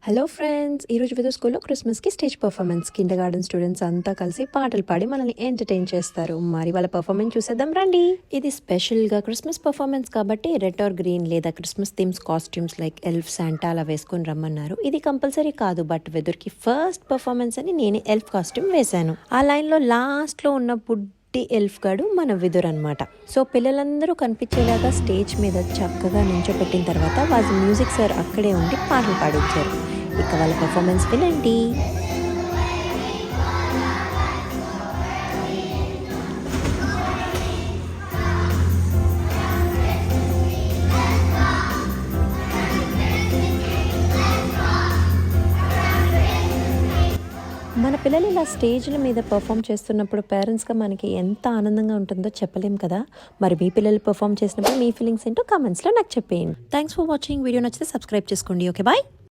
Hello friends, ఈరోజు విదో స్కూల్లో క్రిస్మస్కి stage performance. Kinder garden students అంతా కలిసి పాటలు పాడి మనల్ని ఎంటర్టైన్ చేస్తారు. మరి వాళ్ళ పర్ఫార్మెన్స్ చూసేద్దాం రండి. ఇది స్పెషల్గా క్రిస్మస్ పర్ఫార్మెన్స్ కాబట్టి రెడ్ ఆర్ గ్రీన్ లేదా Christmas themes costumes like elf, Santa అలా వేసుకొని రమ్మన్నారు. ఇది కంపల్సరీ కాదు, బట్ వెదర్కి ఫస్ట్ పర్ఫార్మెన్స్ అని నేను ఎల్ఫ్ కాస్ట్యూమ్ వేశాను. ఆ లైన్లో లాస్ట్లో ఉన్న ఎల్ఫ్ గాడు మన విదుర్ అనమాట. సో పిల్లలందరూ కనిపించేలాగా స్టేజ్ మీద చక్కగా నించోపెట్టిన తర్వాత వాళ్ళ మ్యూజిక్ సార్ అక్కడే ఉండి పాటలు పాడించారు. ఇక వాళ్ళ పర్ఫార్మెన్స్ వినండి. మన పిల్లలు ఇలా స్టేజ్ల మీద పర్ఫామ్ చేస్తున్నప్పుడు పేరెంట్స్గా మనకి ఎంత ఆనందంగా ఉంటుందో చెప్పలేం కదా. మరి మీ పిల్లలు పర్ఫామ్ చేసినప్పుడు మీ ఫీలింగ్స్ ఏంటో కామెంట్స్లో నాకు చెప్పేయండి. Thanks for watching. వీడియో నచ్చితే సబ్స్క్రైబ్ చేసుకోండి. Okay, bye.